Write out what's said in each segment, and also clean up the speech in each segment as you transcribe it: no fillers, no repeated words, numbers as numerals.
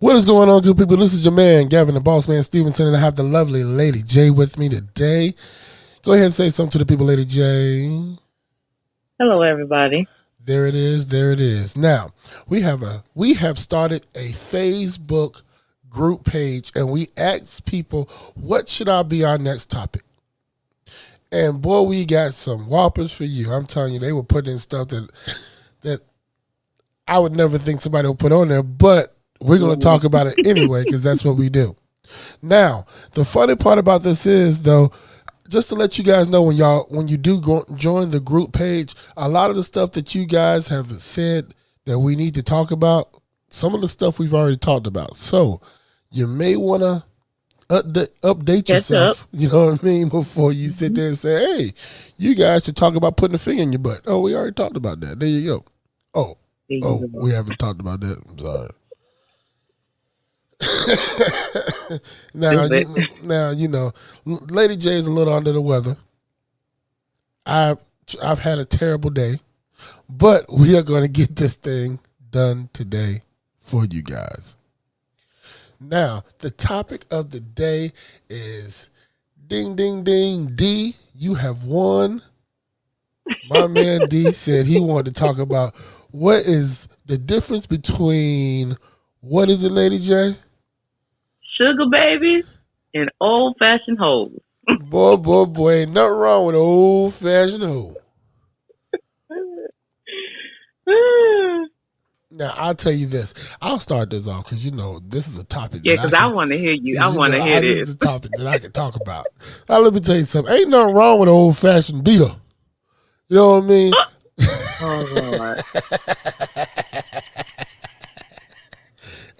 What is going on, good people? This is your man, Gavin, the boss man Stevenson, and I have the lovely Lady J with me today. Go ahead and say something to the people, Lady J. Hello, everybody. There it is. There it is. Now, we have started a Facebook group page, and we asked people, what should I be our next topic? And boy, we got some whoppers for you. I'm telling you, they were putting in stuff that I would never think somebody would put on there, but we're going to talk about it anyway because that's what we do. Now, the funny part about this is, though, just to let you guys know, when you do join the group page, a lot of the stuff that you guys have said that we need to talk about, some of the stuff we've already talked about. So you may want to update yourself, you know what I mean, before you sit there and say, hey, you guys should talk about putting a finger in your butt. Oh, we already talked about that. There you go. We haven't talked about that. I'm sorry. now, Lady J is a little under the weather. I've had a terrible day, but we are going to get this thing done today for you guys. Now, the topic of the day is ding, ding, ding, D, you have won. My man D said he wanted to talk about what is the difference between, what is it, Lady J? Sugar babies and old-fashioned hoes. Boy, ain't nothing wrong with an old-fashioned hoe. Now, I'll tell you this. I'll start this off because, this is a topic. Yeah, because I want to hear you. I want to hear this. This is a topic that I can talk about. Now, let me tell you something. Ain't nothing wrong with an old-fashioned beater. You know what I mean? Oh, Lord.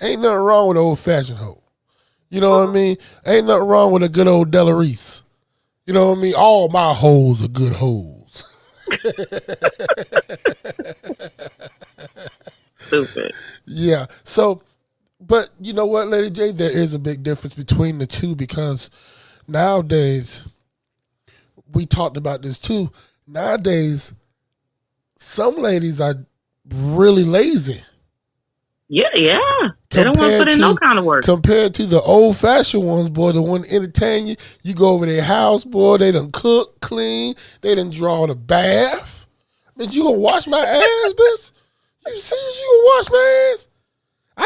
Ain't nothing wrong with an old-fashioned hoe. You know what I mean? Ain't nothing wrong with a good old Delarice. You know what I mean? All my hoes are good hoes. Stupid. Yeah. So, but you know what, Lady J? There is a big difference between the two because nowadays, we talked about this too. Nowadays, some ladies are really lazy. Yeah. They don't want to put in no kind of work. Compared to the old-fashioned ones, boy, the one entertain you. You go over their house, boy, they done cook, clean. They done draw the bath. Bitch, you gonna wash my ass, bitch? You serious? You gonna wash my ass?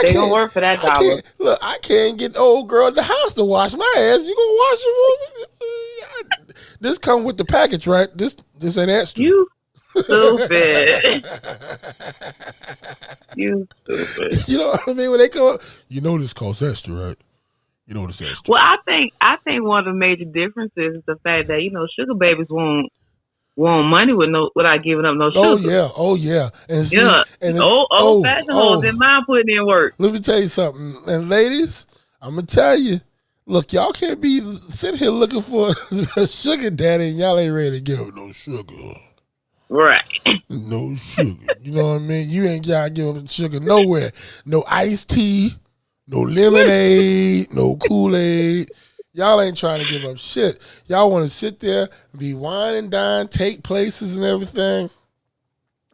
They gonna work for that dollar. Look, I can't get the old girl at the house to wash my ass. You gonna wash your room? This come with the package, right? This ain't extra. You stupid. You stupid. You know what I mean? When they come up, this costs extra, right? You know this extra. Well, I think one of the major differences is the fact that sugar babies want money without giving up no sugar. Oh yeah. And see, yeah, and old-fashioned hoes didn't mind putting in work. Let me tell you something, and ladies, I'm gonna tell you. Look, y'all can't be sitting here looking for a sugar daddy, and y'all ain't ready to give up no sugar. Right. No sugar. You know what I mean? You ain't gotta give up sugar nowhere. No iced tea, no lemonade, no Kool-Aid. Y'all ain't trying to give up shit. Y'all want to sit there, be wine and dine, take places and everything.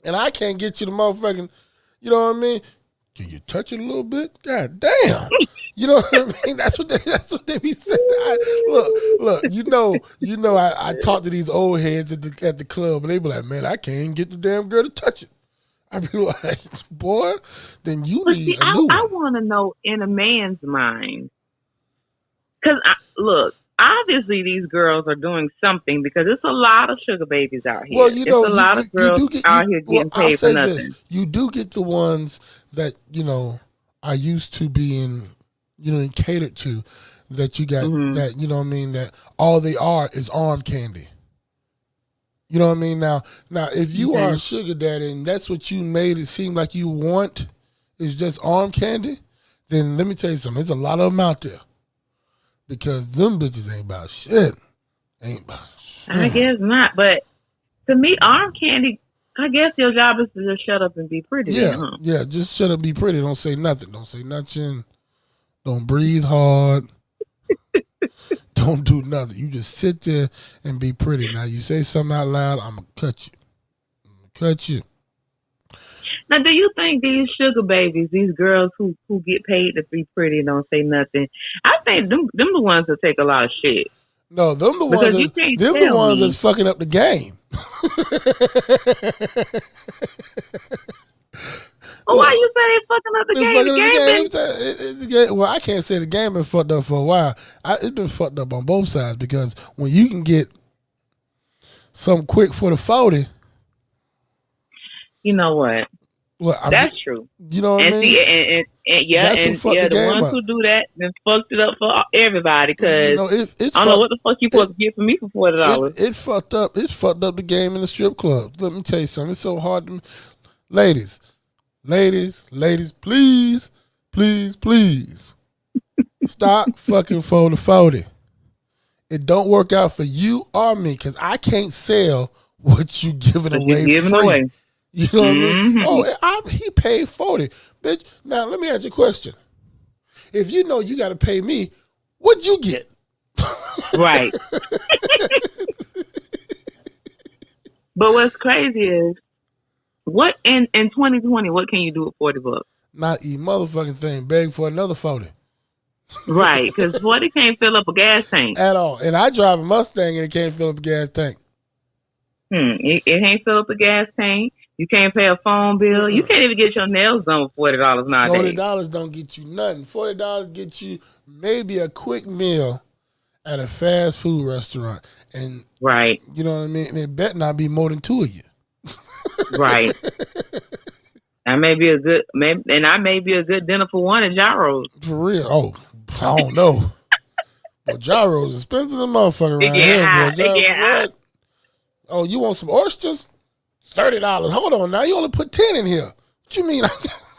And I can't get you the motherfucking, you know what I mean? Can you touch it a little bit? God damn. You know what I mean? That's what they be saying. Look. I talk to these old heads at the club, and they be like, "Man, I can't get the damn girl to touch it." I be like, "Boy, then you need a new one." I want to know in a man's mind, because look, obviously these girls are doing something because it's a lot of sugar babies out here. Well, it's a lot of girls out here getting paid for nothing. This. You do get the ones that are used to being catered to, that you got that, you know what I mean, that all they are is arm candy. You know what I mean? Now if you are a sugar daddy and that's what you made it seem like you want is just arm candy, then let me tell you something. There's a lot of them out there. Because them bitches ain't about shit. I guess not, but to me, arm candy, I guess your job is to just shut up and be pretty. Yeah, then, huh? Yeah, just shut up and be pretty. Don't say nothing. Don't say nothing. Don't breathe hard. Don't do nothing. You just sit there and be pretty. Now, you say something out loud, I'm going to cut you. Now, do you think these sugar babies, these girls who get paid to be pretty and don't say nothing, I think them the ones that take a lot of shit No, because you can't them the tell ones me. that's fucking up the game. Well, why you say they fucking up the It's game? fucking The up the game game. been Well, I can't say the game been fucked up for a while. It's been fucked up on both sides because when you can get something quick for the 40, you know what? well, That's true. you know what I And mean? see, and That's what fucked the the game ones up. who do that then fucked it up for everybody. You Because know, it's I don't know fucked. what the fuck you It, supposed to get for me for $40. it fucked up. It fucked up the game in the strip club. Let me tell you something. It's so hard to, ladies, please, stop fucking for the 40. It don't work out for you or me because I can't sell what you giving But you away giving free. away. You know what I mean? Mm-hmm. Oh, he paid 40, bitch. Now let me ask you a question. If you know you got to pay me, what'd you get? Right. But what's crazy is what in 2020, what can you do with $40? Not a motherfucking thing. Beg for another 40 Right, because 40 can't fill up a gas tank. at all. And I drive a Mustang and it can't fill up a gas tank. It can't fill up a gas tank. You can't pay a phone bill. You can't even get your nails done with $40 nowadays. $40 don't get you nothing. $40 get you maybe a quick meal at a fast food restaurant. And Right, you know what I mean? And it better not be more than two of you. right. That may be a good, and I may be a good dinner for one at Gyros. For real. Oh, I don't know. But gyros expensive than motherfucker It around get here, hot. boy. It get hot. What? Oh, you want some oysters? $30. Hold on now. You only put 10 in here. What you mean?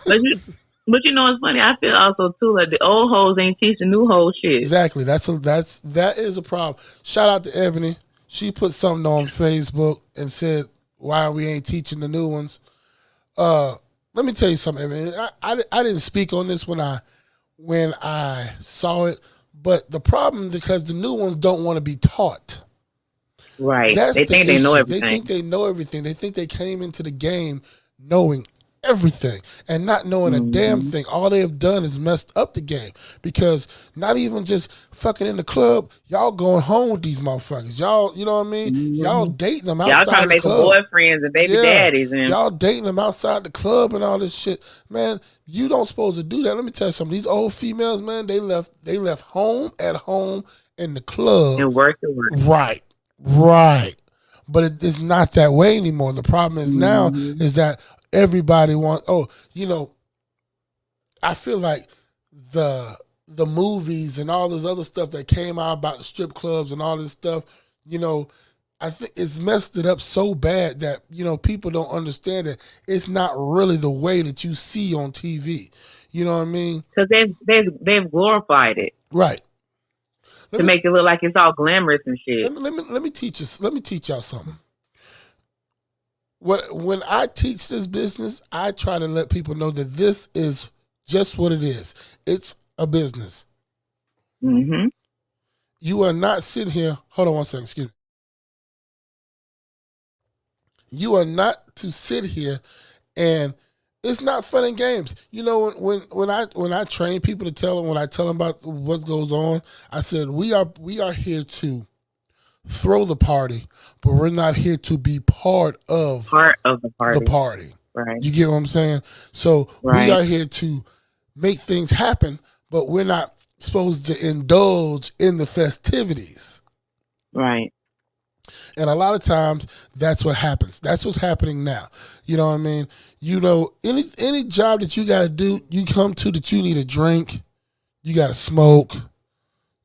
But you know what's funny? I feel also too like the old hoes ain't teaching new hoes shit. Exactly. That is a problem. Shout out to Ebony. She put something on Facebook and said why we ain't teaching the new ones. Let me tell you something, Ebony. I didn't speak on this when I saw it, but the problem because the new ones don't want to be taught. Right. That's They think they know everything. They think they know everything. They think they came into the game knowing everything and not knowing a damn thing. All they have done is messed up the game because not even just fucking in the club, y'all going home with these motherfuckers. Y'all, you know what I mean? Y'all dating them outside Y'all trying to the make club. some boyfriends and baby daddies and Y'all dating them outside the club and all this shit. Man, you don't supposed to do that. Let me tell you something. These old females, man, they left home at home in the club. and work to work. Right. But it's not that way anymore. The problem is now is that everybody wants. I feel like the movies and all this other stuff that came out about the strip clubs and all this stuff. I think it's messed it up so bad that people don't understand that it's not really the way that you see on TV. You know what I mean? Because they've glorified it. Right. To make it look like it's all glamorous and shit. Let me teach us. Let me teach y'all something. When I teach this business, I try to let people know that this is just what it is. It's a business. Mm-hmm. You are not sitting here. Hold on one second. Excuse me. You are not to sit here and it's not fun and games. When I train people to tell them, when I tell them about what goes on, I said we are here to throw the party, but we're not here to be part of the party. Right. You get what I'm saying? So right. We are here to make things happen, but we're not supposed to indulge in the festivities. Right. And a lot of times that's what happens. That's what's happening now. You know what I mean? Any job that you got to do, you come to that you need a drink, you got to smoke,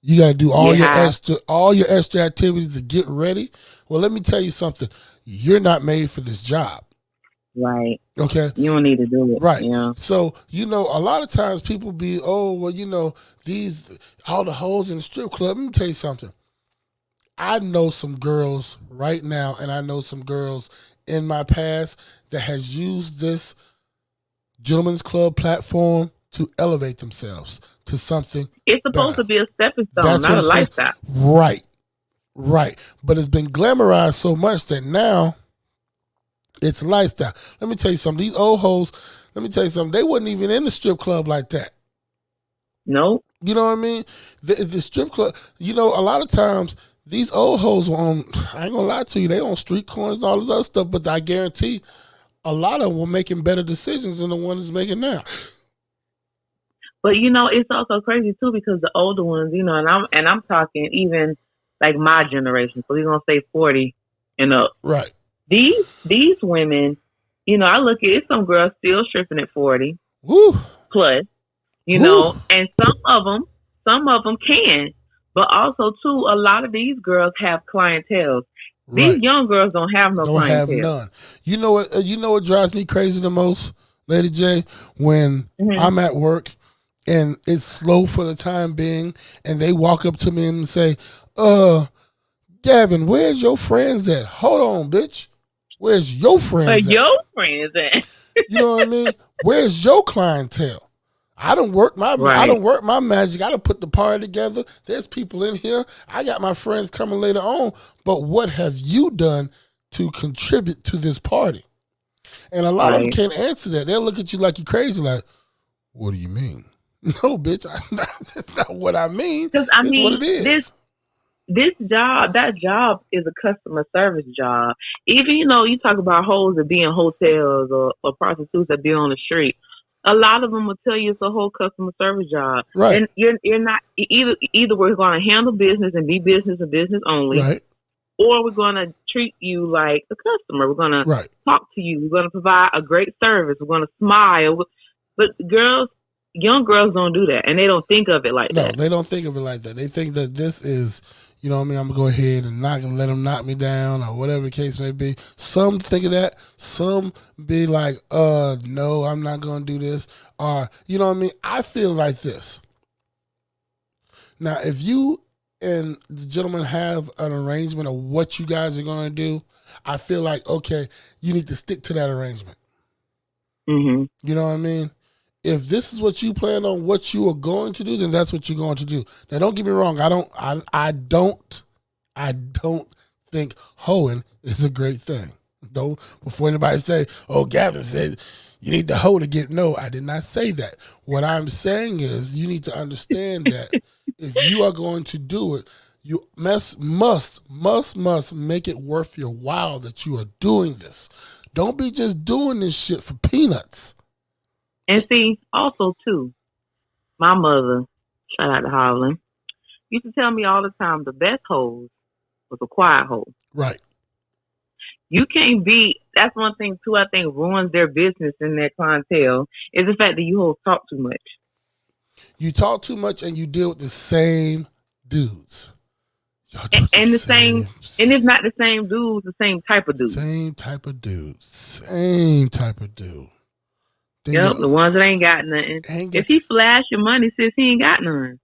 you got to do all your extra activities to get ready. Well, let me tell you something. You're not made for this job. Right. Okay. You don't need to do it. Right. Yeah. So, a lot of times people be, all the hoes in the strip club. Let me tell you something. I know some girls right now, and I know some girls in my past that has used this gentleman's club platform to elevate themselves to something. It's supposed better. to be a stepping stone, not a lifestyle. Right. But it's been glamorized so much that now It's lifestyle. Let me tell you something. These old hoes, let me tell you something. They wasn't even in the strip club like that. Nope. You know what I mean? The strip club, a lot of times these old hoes were on, I ain't gonna lie to you, they on street corners and all this other stuff, but I guarantee a lot of them were making better decisions than the ones making now. But it's also crazy too because the older ones, and I'm talking even like my generation, so we're gonna say 40 and up. Right. These women, I look at some girls still stripping at 40 Woo. plus, Woo. and some of them can, but also too, a lot of these girls have clientele. Right. These young girls don't have no clientele. Have none. You know what? What drives me crazy the most, Lady J, when I'm at work and it's slow for the time being, and they walk up to me and say, Gavin, where's your friends at? Hold on, bitch. Where's your friends at? Your friends at? You know what I mean? Where's your clientele? I don't work my magic. I don't put the party together. There's people in here. I got my friends coming later on. But what have you done to contribute to this party? And a lot of them can't answer that. They'll look at you like you're crazy. Like, what do you mean? No, bitch. That's not what I mean. Because what it is. This job, that job is a customer service job. Even, you talk about hoes that be in hotels or prostitutes that be on the street. A lot of them will tell you it's a whole customer service job. Right. And you're not, either we're going to handle business and be business and business only. Right. Or we're going to treat you like a customer. We're going to talk to you. We're going to provide a great service. We're going to smile. But young girls don't do that. And they don't think of it like that. No, they don't think of it like that. They think that this is, I'm going to go ahead and not going to let them knock me down or whatever the case may be. Some think of that. Some be like, no, I'm not going to do this. Or, you know what I mean? I feel like this. Now, if you and the gentleman have an arrangement of what you guys are going to do, I feel like, okay, you need to stick to that arrangement. Mm-hmm. You know what I mean? If this is what you plan on, what you are going to do, then that's what you're going to do. Now, don't get me wrong. I don't think hoeing is a great thing. Don't, before anybody say, oh, Gavin said you need to hoe to get, no, I did not say that. What I'm saying is you need to understand that if you are going to do it, you must make it worth your while that you are doing this. Don't be just doing this shit for peanuts. And see, also, too, my mother, shout out to Holland, used to tell me all the time the best hoes was a quiet hoe. Right. You can't be, that's one thing, too, I think ruins their business and their clientele, is the fact that you hoes talk too much. You talk too much and you deal with the same dudes. And the same, and if not the same dudes, the same type of dudes. Same type of dude. Same type of dude. Yep, the ones that ain't got nothing. If he flash your money, sis, he ain't got none.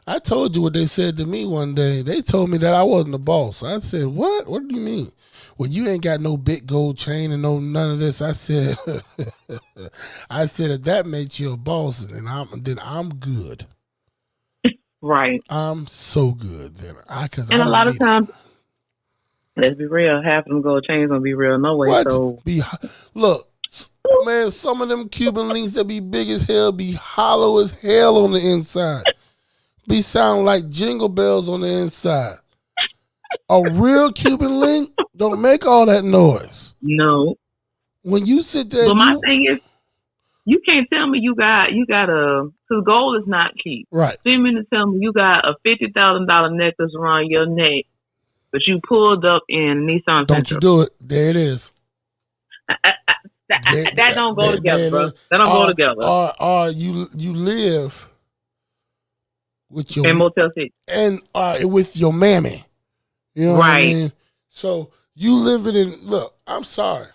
I told you what they said to me one day. They told me that I wasn't the boss. I said, what? What do you mean? Well, you ain't got no big gold chain and none of this. I said, if that makes you a boss, then I'm good. Right. I'm so good then. And a lot of times, let's be real, half of them gold chains gonna be real no way. What? So Look, man, some of them Cuban links that be big as hell be hollow as hell on the inside. Be sounding like jingle bells on the inside. A real Cuban link don't make all that noise. No. When you sit there, but my thing is, you can't tell me you got a, because gold is not cheap. Right. So you mean to tell me you got a $50,000 necklace around your neck, but you pulled up in Nissan Sentra? Don't you do it. There it is. That don't go together, bro. That don't go together. Or you live with your in Motel 6 and with your mammy. You know what I mean? So you living in, look, I'm sorry.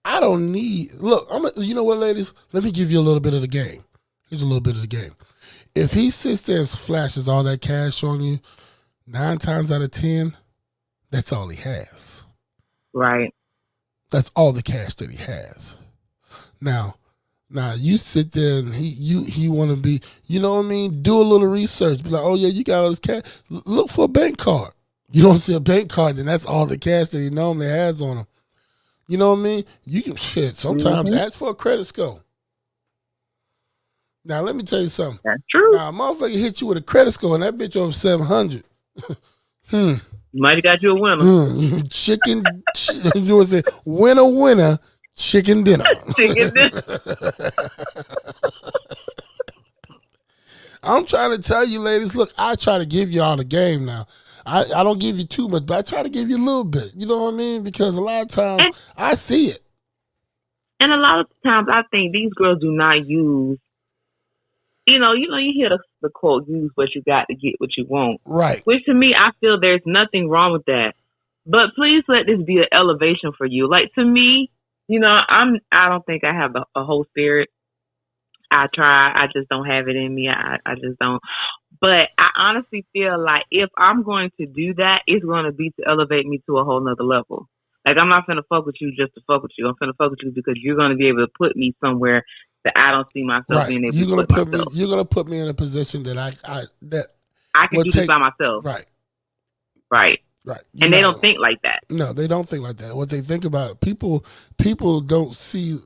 I don't need, look, you know what, ladies? Let me give you a little bit of the game. Here's a little bit of the game. If he sits there and flashes all that cash on you, 9 times out of 10, that's all he has. Right. That's all the cash that he has. Now you sit there and he want to be, you know what I mean? Do a little research. Be like, oh yeah, you got all this cash. Look for a bank card. You don't see a bank card, then that's all the cash that he normally has on him. You know what I mean? You can sometimes Mm-hmm. ask for a credit score. Now let me tell you something. That's true. Now a motherfucker hit you with a credit score and that bitch over 700. Might have got you a winner. Chicken. You would say winner, chicken dinner. Chicken dinner. I'm trying to tell you, ladies. Look, I try to give y'all the game now. I don't give you too much, but I try to give you a little bit. You know what I mean? Because a lot of times And, I see it. and a lot of times I think these girls do not use. You hear the quote, "Use what you got to get what you want." Right. Which to me, I feel there's nothing wrong with that. But please let this be an elevation for you. Like to me, I don't think I have a whole spirit. I try. I just don't have it in me. I just don't. But I honestly feel like if I'm going to do that, it's going to be to elevate me to a whole nother level. Like I'm not going to fuck with you just to fuck with you. I'm going to fuck with you because you're going to be able to put me somewhere that I don't see myself Right. being able You're to gonna put put me. myself. You're gonna put me in a position that I can will do this take. by myself. Right. Right. Right. And they don't think like that. No, they don't think like that. What they think about people don't see.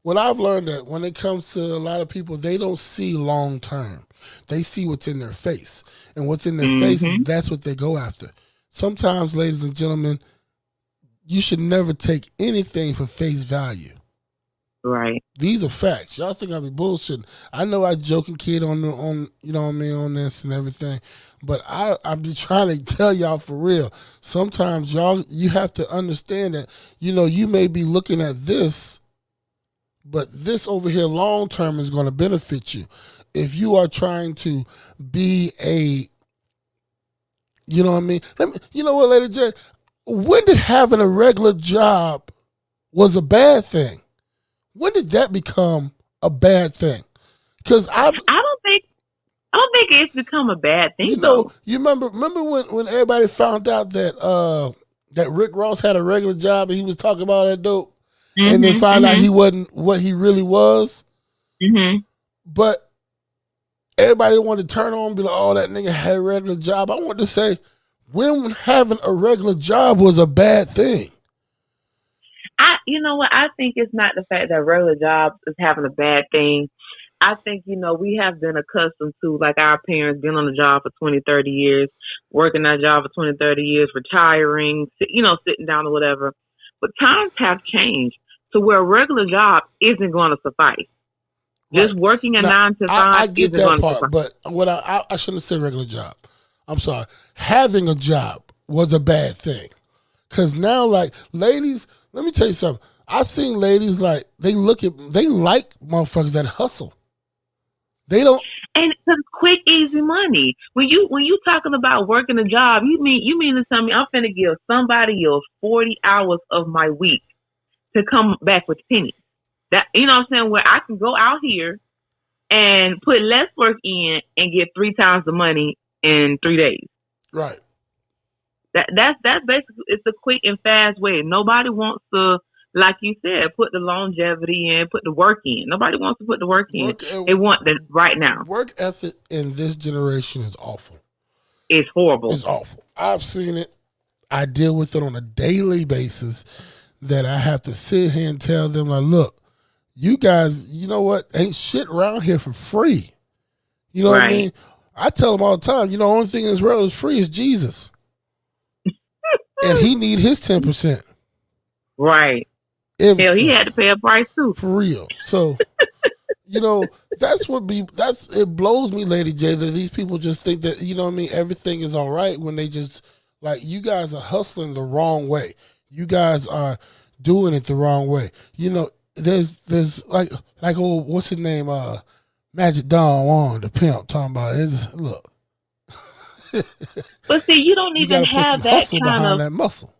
What I've learned that when it comes to a lot of people, they don't see long term. They see what's in their face, and what's in their faces, Mm-hmm. that's what they go after. Sometimes, ladies and gentlemen, you should never take anything for face value. Right. These are facts. Y'all think I be bullshitting. I know I joking kid on you know what I mean, on this and everything, but I be trying to tell y'all for real. Sometimes you have to understand that, you may be looking at this, but this over here long term is going to benefit you. If you are trying to be you know what I mean? You know what, Lady J? When did having a regular job was a bad thing? When did that become a bad thing? Because I don't think it's become a bad thing though. you remember when everybody found out that Rick Ross had a regular job and he was talking about that dope, and then Mhm. find out Mhm. he wasn't what he really was. Mhm. But everybody wanted to turn on and be like, "Oh, that nigga had a regular job." I want to say, when having a regular job was a bad thing. You know what? I think it's not the fact that regular jobs is having a bad thing. I think, we have been accustomed to, like our parents being on the job for 20, 30 years, working that job for 20, 30 years, retiring, sitting down or whatever. But times have changed to where a regular job isn't going to suffice. Right. Just working a Now, 9 to I 5 get isn't that going to part, suffice. but what I shouldn't say regular job. I'm sorry. Having a job was a bad thing. Because now, like, ladies, let me tell you something. I seen ladies, like, they like motherfuckers that hustle. They don't, And it's quick, easy money. When you talking about working a job, you mean to tell me I'm finna give somebody else 40 hours of my week to come back with pennies? That what I'm saying, where I can go out here and put less work in and get 3 times the money in 3 days. right. That's basically, it's a quick and fast way. Nobody wants to, like you said, put the longevity in, put the work in. Nobody wants to put the work in. Work, They want that right now. work ethic in this generation is awful. It's horrible. It's awful. I've seen it. I deal with it on a daily basis that I have to sit here and tell them, like, look, you guys, you know what? Ain't shit around here for free. You know what I Right. mean? I tell them all the time, the only thing in this world is free is Jesus. And he need his 10%. Right. If Hell, he so, had to pay a price too. for real. So, it blows me, Lady J, that these people just think that, you know what I mean, everything is all right when they just, like, you guys are hustling the wrong way. You guys are doing it the wrong way. There's like old, what's his name? Magic Don Juan, the pimp, talking about his look. But see, you don't You even gotta put some have that hustle kind behind of that muscle.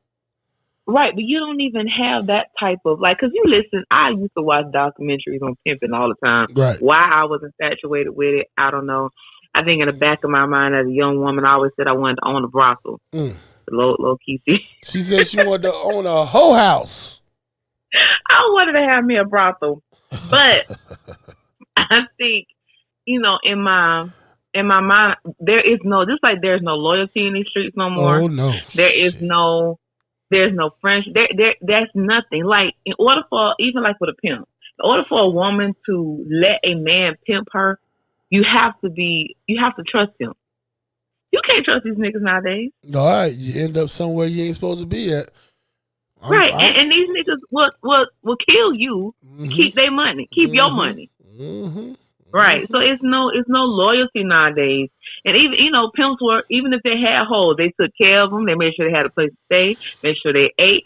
right, but you don't even have that type of like, because you listen. I used to watch documentaries on pimping all the time. Right. Why I was infatuated with it, I don't know. I think in the back of my mind, as a young woman, I always said I wanted to own a brothel. Mm. Low key. She said she wanted to own a whole house. I wanted to have me a brothel, but I think in my in my mind, there is no, just like there's no loyalty in these streets no more. Oh no. There is Shit. no, there's no friendship. That's nothing. Like in order for, even like with a pimp, in order for a woman to let a man pimp her, you have to trust him. You can't trust these niggas nowadays. All right, you end up somewhere you ain't supposed to be at. Right. And these niggas will kill you, keep their money, keep your money. Right. So it's no loyalty nowadays. And even, pimps were, even if they had hoes, they took care of them. They made sure they had a place to stay, made sure they ate.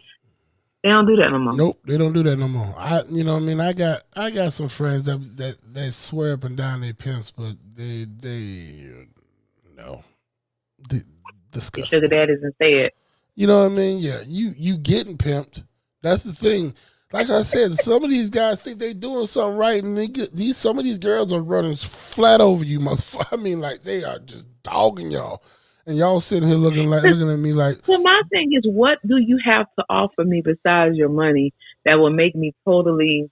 They don't do that no more. Nope, they don't do that no more. You know what I mean? I got some friends that swear up and down they pimps, but they no. Disgusting. Sugar daddies and say it. You know what I mean? Yeah, you getting pimped. That's the thing. Like I said, some of these guys think they doing something right, and some of these girls are running flat over you, motherfucker. I mean, like they are just dogging y'all, and y'all sitting here looking at me like. So my thing is, what do you have to offer me besides your money that will make me totally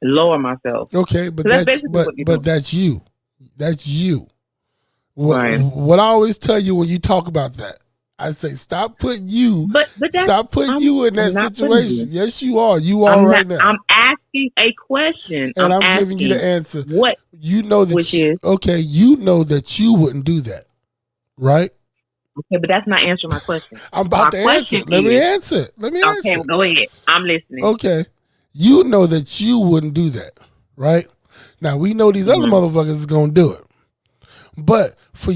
lower myself? Okay, but that's you. That's you. What I always tell you when you talk about that, I say stop putting you. Stop putting you in that situation. Yes, you are. You are right now. I'm asking a question, and I'm giving you the answer. What you know that? Okay, you know that you wouldn't do that, right? Okay, but that's not answering my question. I'm about to answer. Let me answer. Okay, go ahead. I'm listening. Okay, you know that you wouldn't do that, right? Now we know these other motherfuckers is gonna do it. But for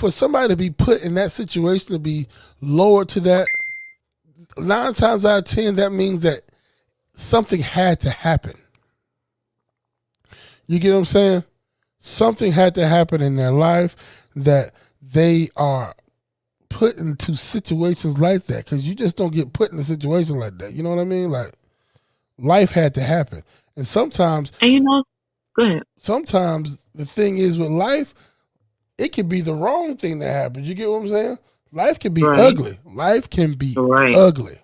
somebody to be put in that situation, to be lowered to that, 9 times out of 10, that means that something had to happen. You get what I'm saying? Something had to happen in their life that they are put into situations like that, because you just don't get put in a situation like that. You know what I mean? Like, life had to happen. And sometimes... And go ahead. Sometimes the thing is with life, it can be the wrong thing that happens. You get what I'm saying? Life can be ugly. Life can be ugly.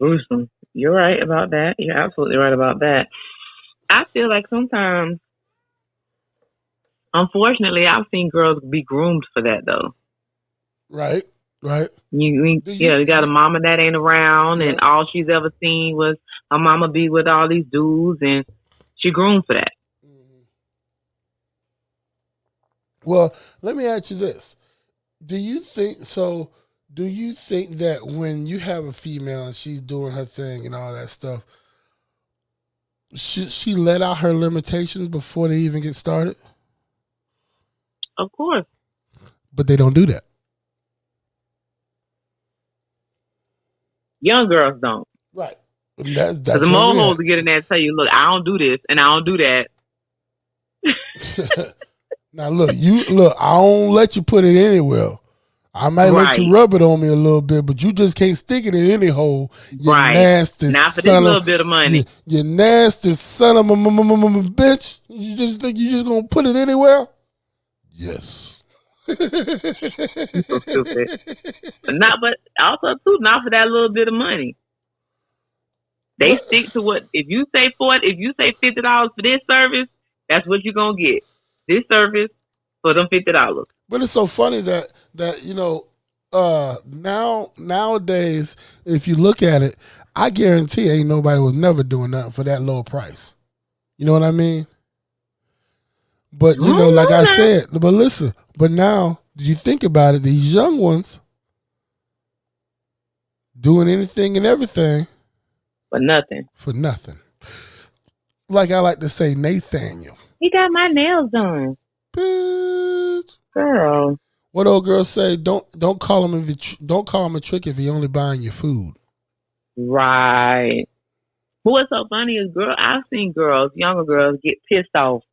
Gruesome. You're right about that. You're absolutely right about that. I feel like sometimes, unfortunately, I've seen girls be groomed for that, though. Right. You got a mama that ain't around, and all she's ever seen was her mama be with all these dudes, and she groomed for that. Well, let me ask you this. Do you think that when you have a female and she's doing her thing and all that stuff, should she let out her limitations before they even get started? Of course. But they don't do that. Young girls don't. Right. That's the more hoes to get in there and tell you, look, I don't do this and I don't do that. Now look, I don't let you put it anywhere. I might let you rub it on me a little bit, but you just can't stick it in any hole. You nasty not for this little bit of money. You nasty son of a bitch. You just think you just gonna put it anywhere? Yes. You're so stupid. But also too, not for that little bit of money. They stick to what, if you say $50 for this service, that's what you're gonna get. This service for them $50. But it's so funny that nowadays, if you look at it, I guarantee ain't nobody was never doing nothing for that low price. You know what I mean? But like I said, but listen, but now you think about it, these young ones doing anything and everything for nothing. Like I like to say, Nathaniel. He got my nails done. Bitch. Girl. What old girl say? Don't call him a trick if he only buying your food. Right. What's so funny is, I've seen younger girls get pissed off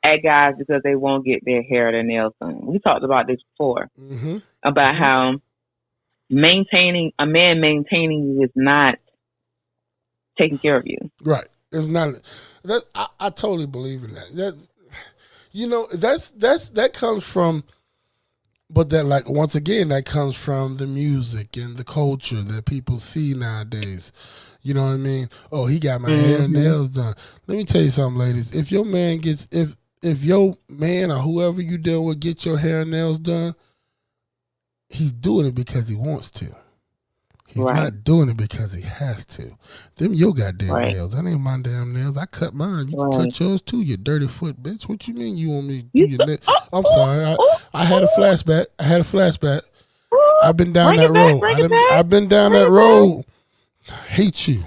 at guys because they won't get their hair or their nails done. We talked about this before about how a man maintaining you is not taking care of you. Right. It's not that I totally believe in that. That that comes from But that, like, once again, that comes from the music and the culture that people see nowadays. You know what I mean? Oh, he got my hair and Mm-hmm. nails done. Let me tell you something, ladies. If your man gets if your man or whoever you deal with get your hair and nails done, he's doing it because he wants to. He's Right. not doing it because he has to. Them your goddamn Right. nails. That ain't my damn nails. I cut mine. You can Right. cut yours too, you dirty foot bitch. What you mean you want me to do You your so, nails? oh, I'm oh, sorry. oh, I had a oh, flashback. oh. I've been down Bring that it back. road. Bring it back. I've been down Bring that it back. road. Hate you.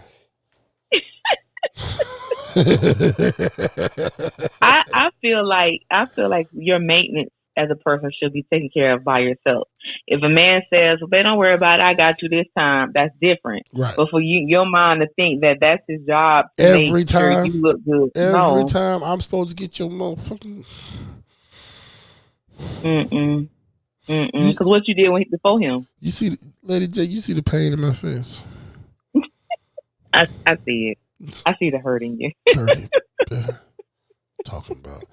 I feel like your maintenance as a person should be taken care of by yourself. If a man says, "Well, babe, don't worry about it. I got you this time," that's different. Right. But for your mind to think that that's his job to make Every sure time. you look good, Every no. time I'm supposed to get your motherfucking. Mm-mm. Mm-mm. You, Because what you did before him, you see, Lady J, you see the pain in my face. I see it. I see the hurt in you. Dirty. Talking about.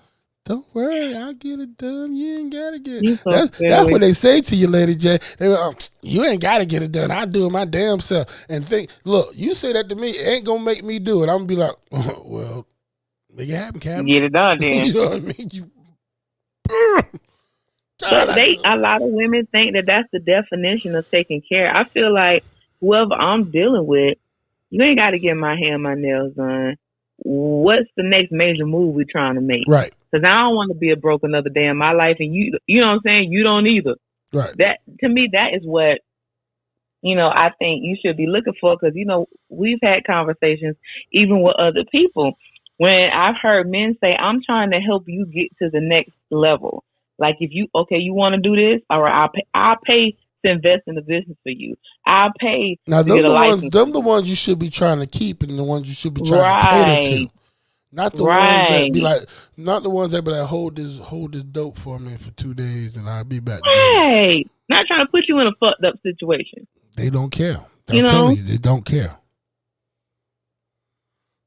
Don't worry, I'll get it done. You ain't gotta get You it. so That's what silly. they say to you, Lady J. They go, you ain't gotta get it done. I'll do it my damn self. And think, look, you say that to me, it ain't gonna make me do it. I'm gonna be like, oh, well, make it happen, Captain. Get it done You then. know what I mean? You, God, But a lot of women think that that's the definition of taking care. I feel like whoever I'm dealing with, you ain't got to get my hair and my nails done. What's the next major move we trying to make? right, Because I don't want to be a broke another day in my life, and you know what I'm saying? You don't either. right. That to me, that is what I think you should be looking for. Because we've had conversations even with other people when I've heard men say, "I'm trying to help you get to the next level." Like if you want to do this, all right, I'll pay to invest in the business for you. I'll pay Now, to get a license for them the you. ones you should be trying to keep, and the ones you should be trying to cater to. Right, Not the ones that be right, like, not the ones that be like, hold this dope for me for 2 days, and I'll be back to get it. right. Not trying to put you in a fucked up situation. They don't care. You I'm telling know. you, they don't care.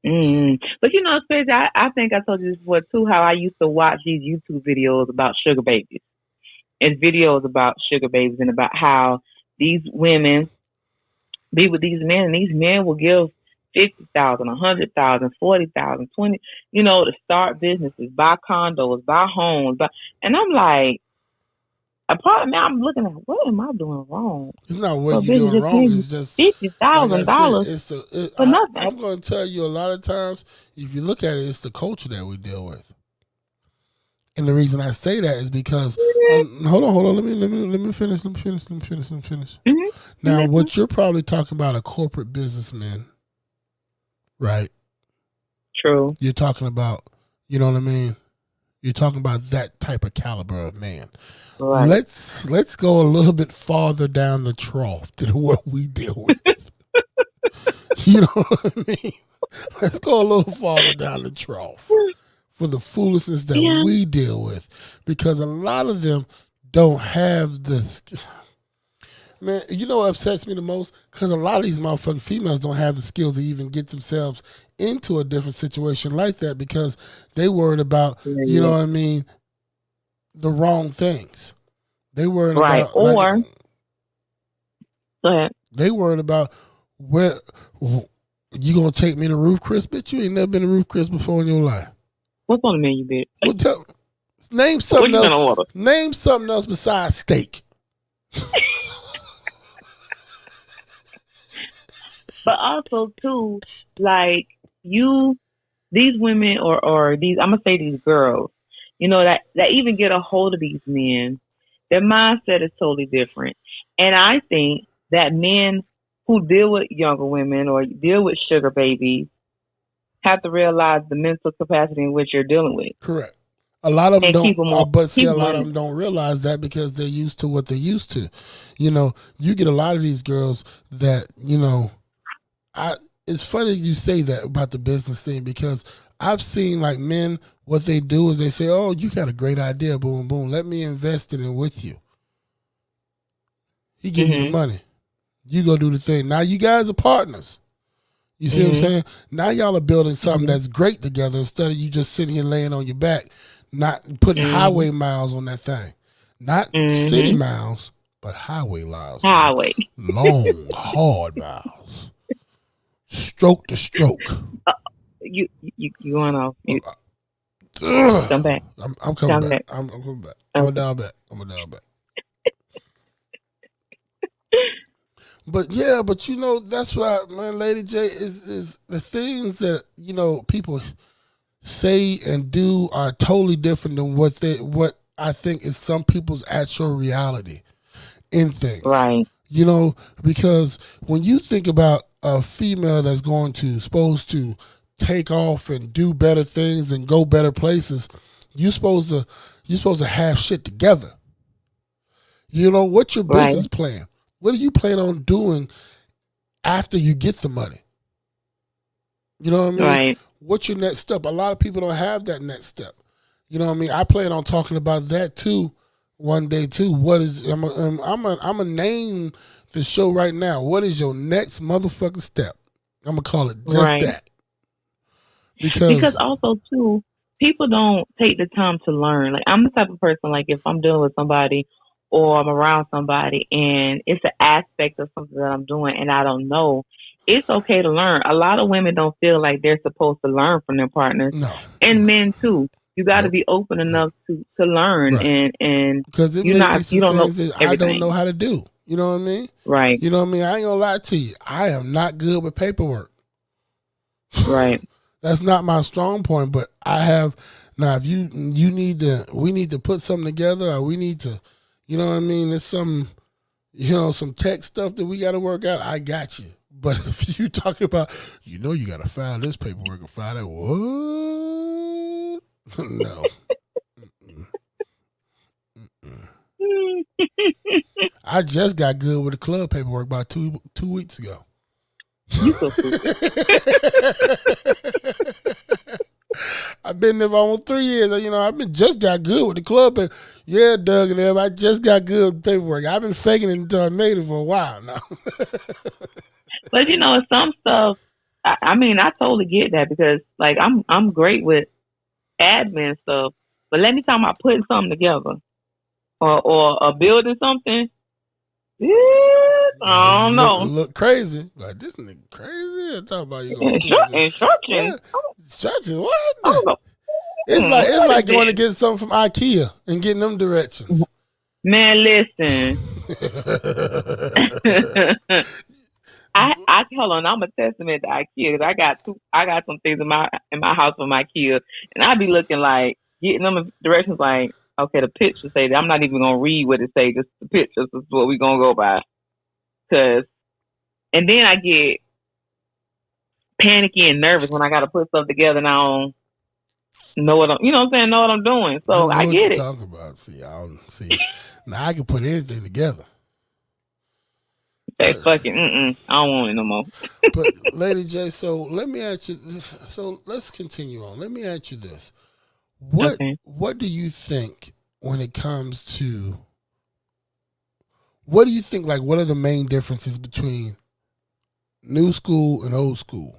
But it's crazy. I think I told you this before too. How I used to watch these YouTube videos about sugar babies and videos about sugar babies and about how these women be with these men, and these men will give 50,000, 100,000, 40,000, 20, to start businesses, buy condos, buy homes, and I'm like, a part of me, I'm looking at what am I doing wrong It's not for what a you're business doing just wrong. paying me It's just fifty like I thousand said. dollars It's for nothing. I'm going to tell you a lot of times. If you look at it, it's the culture that we deal with. And the reason I say that is because hold on. Let me finish. Mm-hmm. Now, Mm-hmm. what you're probably talking about a corporate businessman, right? True. You're talking about, you know what I mean? You're talking about that type of caliber of man. Right. Let's go a little bit farther down the trough to what we deal with. You know what I mean? Let's go a little farther down the trough for the foolishness that Yeah. we deal with, because a lot of them don't have this. Man, you know what upsets me the most? Because a lot of these motherfucking females don't have the skills to even get themselves into a different situation like that, because they worried about, you know what I mean, the wrong things. They worried Right. about, like, Or go ahead. they worried about where you gonna take me to Roof Chris? Bitch, you ain't never been to Roof Chris before in your life. What's on the menu, bitch? Well, name What something you else. gonna order? Name something else besides steak. But also too, like these women or these I'm gonna say these girls, that even get a hold of these men, their mindset is totally different. And I think that men who deal with younger women or deal with sugar babies have to realize the mental capacity in which you're dealing with Correct. A lot of them and don't, but see, keep a them lot of honest. them don't realize that because they're used to what they're used to. You get a lot of these girls that, it's funny you say that about the business thing, because I've seen like men, what they do is they say, oh, you got a great idea, boom, boom, let me invest in it with you. He give you the Mm-hmm. money. You go do the thing. Now you guys are partners. You see what I'm Mm-hmm. saying? Now y'all are building something Mm-hmm. that's great together instead of you just sitting here laying on your back, not putting Mm-hmm. highway miles on that thing. Not city Mm-hmm. miles, but highway miles, man. Highway. Long, hard miles. Stroke to stroke. You going off? Well, You come back. I'm coming Come back. back. I'm coming back. I'm gonna Okay. dial back. I'm gonna dial back. But yeah, but you know, that's what man, Lady J is the things that, you know, people say and do are totally different than what I think is some people's actual reality in things. Right. You know, because when you think about a female that's supposed to take off and do better things and go better places, you're supposed to have shit together. You know, what's your Right. business plan? What do you plan on doing after you get the money? You know what I mean? Right. What's your next step? A lot of people don't have that next step. You know what I mean? I plan on talking about that too one day too. What is I'm a name the show right now. What is your next motherfucking step? I'm gonna call it just Right. that Because because also too, people don't take the time to learn. Like I'm the type of person like if I'm dealing with somebody or I'm around somebody and it's an aspect of something that I'm doing and I don't know, it's okay to learn. A lot of women don't feel like they're supposed to learn from their partners, no, and no, men too. You got to nope, be open nope, enough to learn, right. and Because it may be you some don't know things that I don't know everything. how to do. You know what I mean? Right. You know what I mean? I ain't gonna lie to you. I am not good with paperwork. Right. That's not my strong point, but I have now. If you need to, we need to put something together, or we need to, you know what I mean. There's some, you know, some tech stuff that we got to work out. I got you. But if you talk about, you know, you got to file this paperwork and file that, what? No. Mm-mm. Mm-mm. I just got good with the club paperwork about two weeks ago. You so stupid. I've been there for almost 3 years. You know, I've been just got good with the club. Yeah, Doug and them, I just got good with paperwork. I've been faking it until I made it for a while now. But you know, some stuff. I mean, I totally get that because like I'm great with admin stuff. But let me talk about putting something together or building something. Yeah, Now I you don't look know. look crazy. Like this nigga crazy. Talk about you gonna put this. Instructions. What? Stretches? What? I don't know. It's What like is going to this? get something from IKEA and getting them directions. Man, listen. I hold on. I'm a testament to IKEA 'cause I got some things in my house from IKEA, and I be looking like getting them directions like okay, the pictures say that I'm not even gonna read what it say. Just the pictures is what we gonna go by. Cause and then I get panicky and nervous when I got to put stuff together and I don't know what I'm you know what I'm saying know what I'm doing. I So know I what you're get it. talking about. See, I don't see. Now I can put anything together. Say But fuck it. I don't want it no more. but Lady J, so let me ask you. So let's continue on. Let me ask you this: Okay. what do you think when it comes to what do you think? Like, what are the main differences between new school and old school?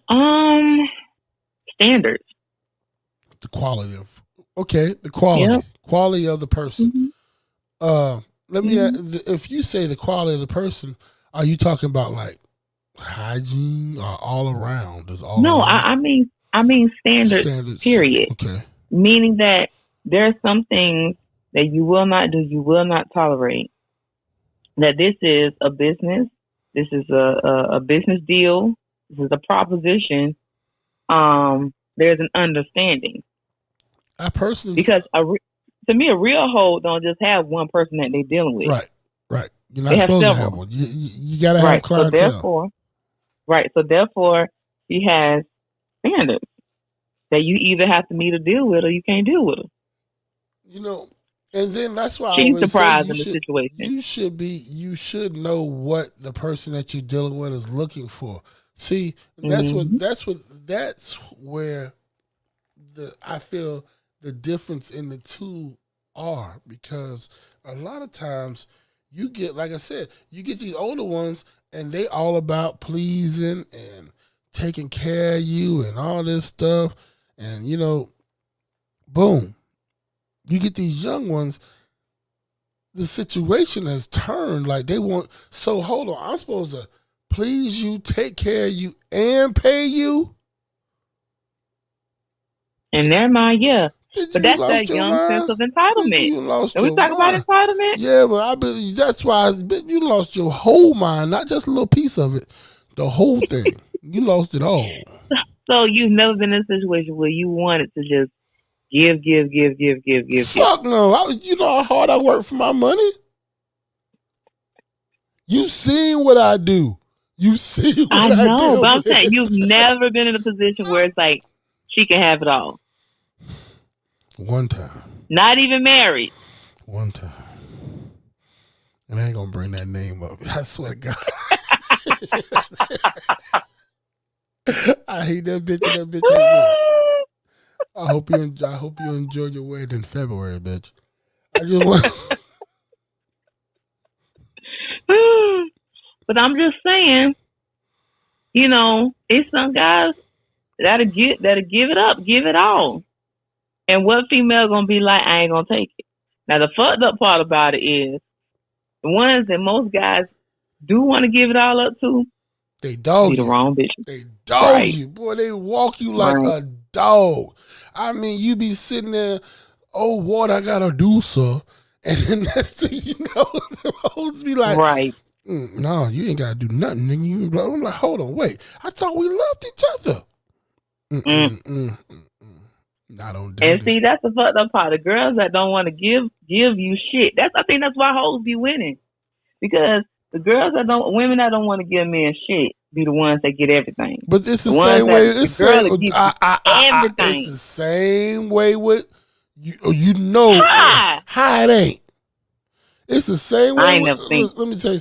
Um, standards. The quality of the Yep. quality of the person. hmm Uh, let me. hmm If you say the quality of the person, are you talking about like hygiene or all around? Is all No, around I mean standards. standards? Period. Okay. Meaning that there are some things that you will not do, you will not tolerate. That this is a business. This is a business deal. This is a proposition. There's an understanding I personally, because to me, a real hoe don't just have one person that they're dealing with. right, right. You're They not have supposed to have several. one. You got to have Right. clientele. So therefore, she has standards that you either have to meet or deal with, or you can't deal with her. You know, and then that's why I She's always say surprised in the situation. you should know what the person that you're dealing with is looking for. See, hmm that's where I feel the difference in the two are because a lot of times you get, like I said, you get these older ones and they all about pleasing and taking care of you and all this stuff, and you know Boom. You get these young ones, the situation has turned. Like they want, so hold on, I'm supposed to please you, take care of you, and pay you? In their mind, yeah. Did But you that's lost that your young sense mind? of Did entitlement. you lost Can we your talk about mind? entitlement? Yeah, but I believe that's why you lost your whole mind, not just a little piece of it, the whole thing. You lost it all. So you've never been in a situation where you wanted to just give, give, give, give, give, give, give. Fuck no. You know how hard I work for my money? You seen what I do. You see I what I know, but deal I'm saying with. you've never been in a position where it's like she can have it all. One time. Not even married. One time. And I ain't gonna bring that name up. I swear to God. I hate that bitch and that bitch hate me. I hope you enjoy your wedding in February, bitch. I just want But I'm just saying, it's some guys that'll give it up, give it all. And what female gonna be like, I ain't gonna take it. Now the fucked up part about it is the ones that most guys do want to give it all up to they dog be the you. wrong bitches. They dog Right. you. Boy, they walk you like Right. a dog. I mean, you be sitting there, oh, what I gotta do, sir. And then next thing you know, the hoes be like, Right. no, you ain't gotta do nothing, nigga. I'm like, hold on, wait. I thought we loved each other. Not on And duty. see, that's the fucked up part. The girls that don't want to give you shit. I think that's why hoes be winning. Because the women that don't want to give men shit be the ones that get everything. But it's the The ones same that way. the It's girl same. that gives you It's everything. the same way with you. You know how it ain't. It's the same way. I ain't never seen. Let me tell you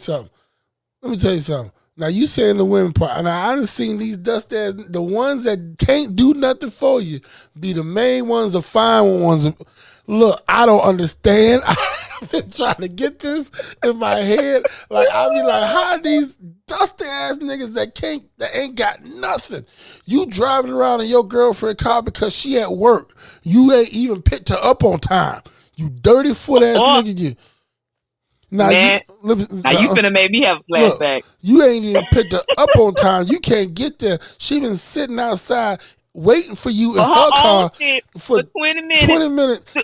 something. Now you saying the women part, and I done seen these dust ass, the ones that can't do nothing for you, be the main ones, the fine ones. Look, I don't understand. I've been trying to get this in my head. Like I be like, how these dusty ass niggas that ain't got nothing? You driving around in your girlfriend car because she at work. You ain't even picked her up on time. You dirty foot ass nigga. You. Now Man, you finna make me have a flashback. Look, you ain't even picked her up on time. You can't get there. She been sitting outside waiting for you in her car for 20 minutes. 20 minutes.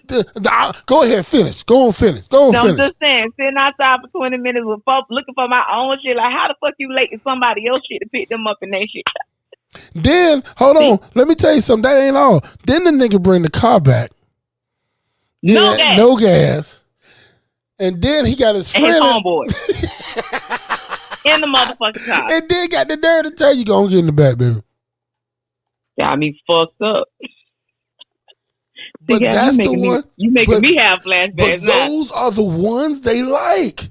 Go ahead, finish. Go on, finish. No, I'm just saying, sitting outside for 20 minutes with folks looking for my own shit. Like, how the fuck you late to somebody else shit to pick them up and that shit? Then, hold on. Let me tell you something. That ain't all. Then the nigga bring the car back. No gas. No gas. And then he got his friend. And his homeboy. In the motherfucking car. And then got the nerve to tell you, go get in the back, baby. Got me fucked up. But that's the one. You making me have flashbacks. But those are the ones they like.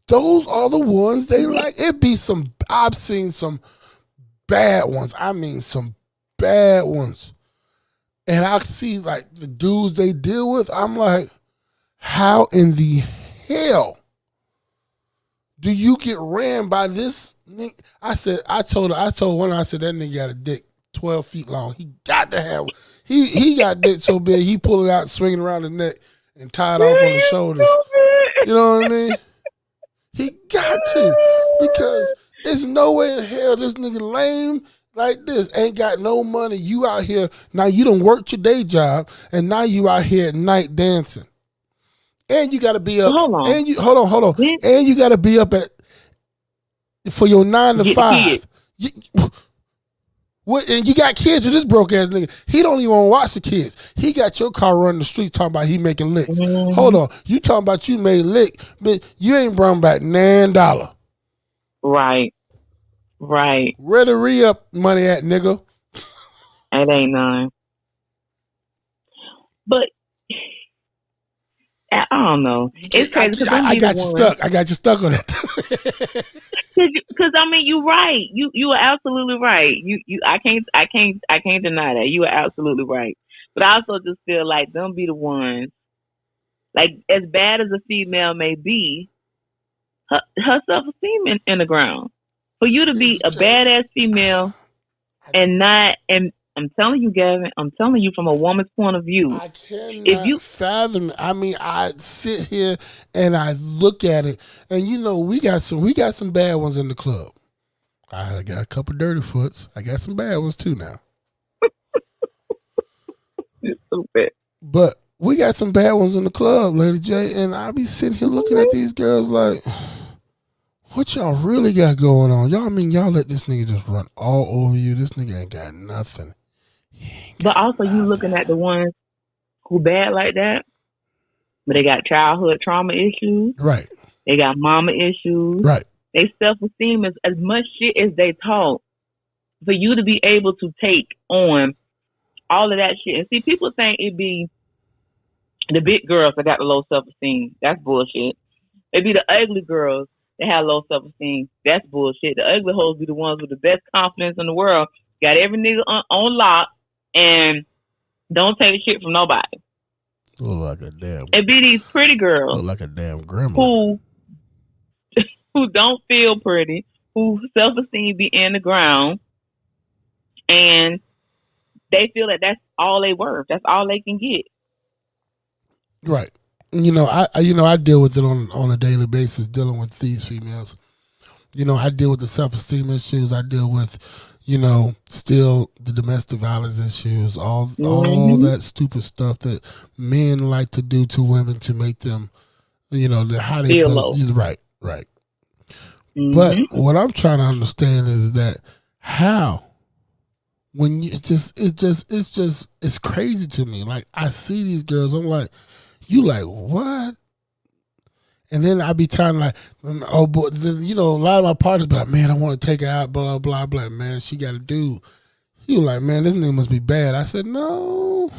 Those are the ones they like. It be some. I've seen some bad ones. I mean, some bad ones. And I see like the dudes they deal with. I'm like, how in the hell do you get ran by this nigga? I told one. I said that nigga got a dick 12 feet long. He got to have. He got dick so big he pull it out, swing it around his neck, and tie it off on the shoulders. You know what I mean? He got to, because there's no way in hell this nigga lame like this ain't got no money. You out here now. You done worked your day job, and now you out here at night dancing, and you got to be up. Hold on. And you hold on. And you got to be up for your 9 to 5. What, and you got kids with this broke ass nigga. He don't even want to watch the kids. He got your car running the street talking about he making licks. Mm-hmm. Hold on. You talking about you made lick, but you ain't brought back $9. Right. Where the re-up money at, nigga? It ain't none. But I don't know. It's crazy because I got you stuck. I got you stuck on that. Because I mean, you're right. You are absolutely right. I can't deny that. You are absolutely right. But I also just feel like them be the ones. Like, as bad as a female may be, her self-esteem in the ground. For you to be a badass female and I'm telling you, Gavin. I'm telling you from a woman's point of view. I If cannot you fathom it. I mean, I sit here and I look at it, and we got some bad ones in the club. I got a couple dirty foots. I got some bad ones too now. it's stupid. But we got some bad ones in the club, Lady J, and I be sitting here looking at these girls like, what y'all really got going on? Y'all let this nigga just run all over you. This nigga ain't got nothing. But also, you looking at the ones who bad like that, but they got childhood trauma issues. Right. They got mama issues. Right. They self-esteem is as much shit as they talk. For you to be able to take on all of that shit. And see, people think it be the big girls that got the low self-esteem. That's bullshit. It be the ugly girls that have low self-esteem. That's bullshit. The ugly hoes be the ones with the best confidence in the world. Got every nigga on lock and don't take shit from nobody. Look like a damn. It be these pretty girls. Look like a damn grandma. Who don't feel pretty, who self-esteem be in the ground, and they feel that that's all they worth. That's all they can get. Right. I deal with it on a daily basis, dealing with these females. I deal with the self-esteem issues. I deal with, still the domestic violence issues, all that stupid stuff that men like to do to women to make them, how they feel low. Right. Mm-hmm. But what I'm trying to understand is that how, when it's crazy to me. Like, I see these girls, I'm like, you like what? And then I be trying to like, oh boy, then, a lot of my partners be like, man, I want to take her out, blah blah blah. Man, she got to do. You like, man, this nigga must be bad. I said, no.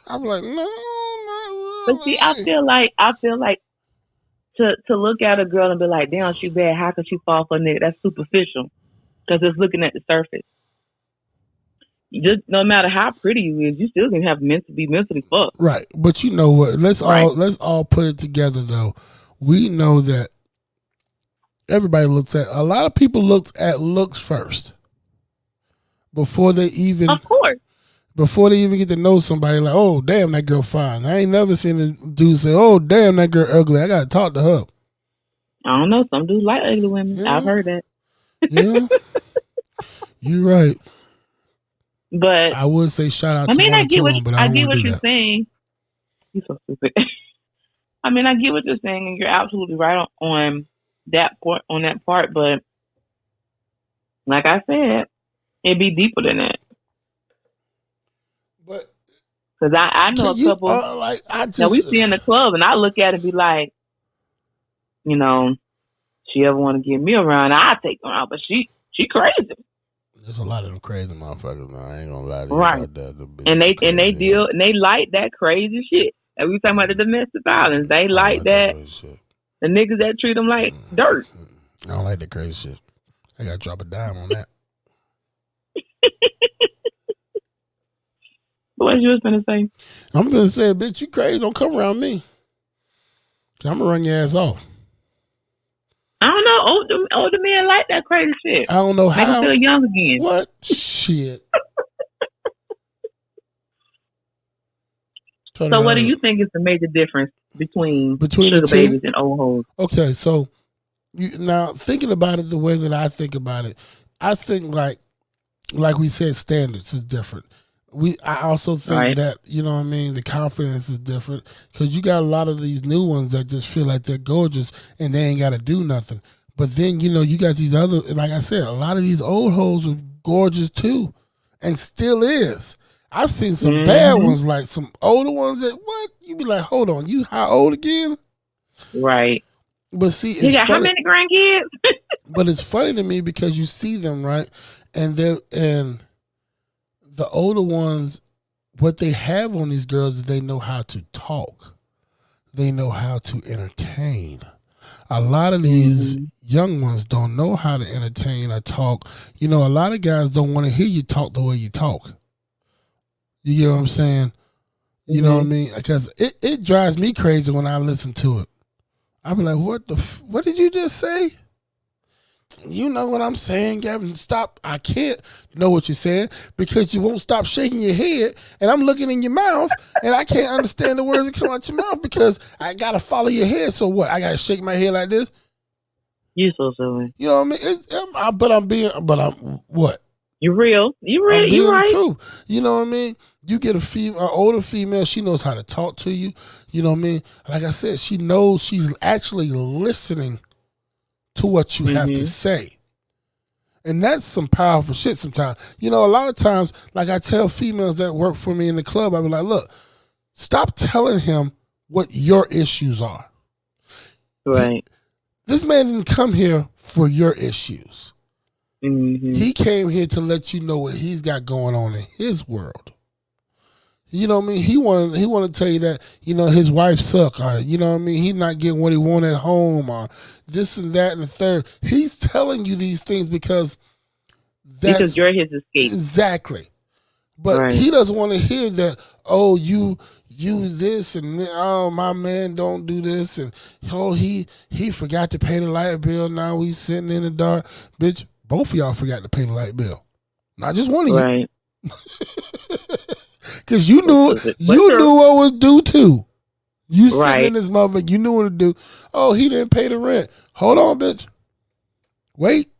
I'm like, no, not really. But see, I feel like to look at a girl and be like, damn, she bad. How could she fall for a nigga? That's superficial because it's looking at the surface. Just no matter how pretty you is, you still can have be mentally fucked. Right, but you know what? Let's all put it together though. We know that everybody a lot of people look at looks first before they even. Of course. Before they even get to know somebody, like, oh damn, that girl fine. I ain't never seen a dude say, oh damn, that girl ugly. I gotta talk to her. I don't know. Some dudes like ugly women. Yeah. I've heard that. Yeah, you're right. But I would say shout out. I mean, I get what you're saying. You're so stupid. I mean, I get what you're saying, and you're absolutely right on that part. But like I said, it'd be deeper than that. But because I know a couple. Now we see in the club, and I look at it and be like, she ever want to get me around, I take her out, but she crazy. There's a lot of them crazy motherfuckers, man. I ain't gonna lie to you about that. And they like that crazy shit. And we talking about the domestic violence. They like that. The niggas that treat them like dirt. I don't like that crazy shit. I gotta drop a dime on that. What you was gonna say? I'm gonna say, bitch, you crazy. Don't come around me. I'm gonna run your ass off. I don't know. Older men like that crazy shit. I don't know how. Make them feel young again. What? Shit. So what do you think is the major difference between sugar babies and old hoes? Okay, so now thinking about it the way that I think about it, I think like we said, standards is different. I also think that, the confidence is different because you got a lot of these new ones that just feel like they're gorgeous and they ain't got to do nothing. But then, you got these other, like I said, a lot of these old hoes are gorgeous too and still is. I've seen some bad ones, like some older ones that, what? You be like, hold on, you how old again? Right. But see, you got how many grandkids? But it's funny to me because you see them, right? And the older ones, what they have on these girls is they know how to talk. They know how to entertain. A lot of these young ones don't know how to entertain or talk. A lot of guys don't want to hear you talk the way you talk. You get what I'm saying? You know what I mean? Because it drives me crazy when I listen to it. I be like, what did you just say? You know what I'm saying, Gavin? Stop. I can't know what you're saying because you won't stop shaking your head, and I'm looking in your mouth, and I can't understand the words that come out your mouth because I gotta follow your head. So what? I gotta shake my head like this. You so silly. You know what I mean? But I'm what? You real. You I'm real. You being the right. truth. You know what I mean? You get an older female, she knows how to talk to you. You know what I mean? Like I said, she knows she's actually listening to what you have to say. And that's some powerful shit sometimes. You know, a lot of times, like I tell females that work for me in the club, I be like, look, stop telling him what your issues are. Right. This man didn't come here for your issues. Mm-hmm. He came here to let you know what he's got going on in his world. You know what I mean? He wanted to tell you that, you know, his wife suck, or, you know what I mean, he's not getting what he wanted at home, or this and that and the third. He's telling you these things because you're his escape. Exactly. But he doesn't want to hear that, oh, you this, and oh, my man don't do this, and oh, he forgot to pay the light bill, now he's sitting in the dark. Bitch, both of y'all forgot to pay the light bill. Not just one of you. Right. Because you knew what was due too. You sitting in this motherfucker, you knew what to do. Oh, he didn't pay the rent. Hold on, bitch. Wait.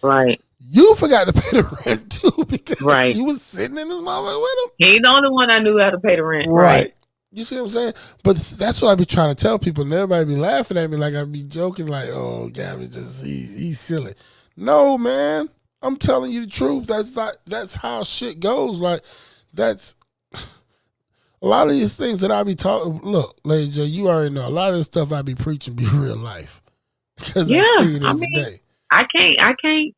Right. You forgot to pay the rent too because you was sitting in this motherfucker with him. He ain't the only one I knew how to pay the rent. Right. You see what I'm saying? But that's what I be trying to tell people, and everybody be laughing at me like I be joking, like, oh, Gavin, he's silly. No, man. I'm telling you the truth. That's how shit goes. Like, that's a lot of these things that I be talking. Look, Lady J, you already know a lot of this stuff I be preaching be real life because I see it every day. I can't.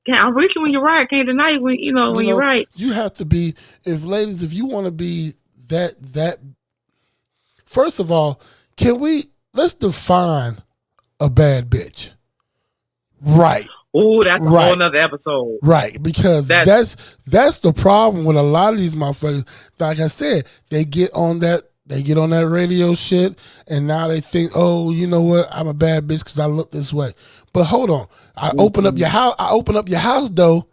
I'm reaching when you're right. I can't deny it when you're right. You have to be, if you want to be that. First of all, let's define a bad bitch. Right. Oh, that's a whole nother episode. Right, because that's the problem with a lot of these motherfuckers. Like I said, they get on that radio shit, and now they think, oh, you know what? I'm a bad bitch because I look this way. But hold on, I open up your house door,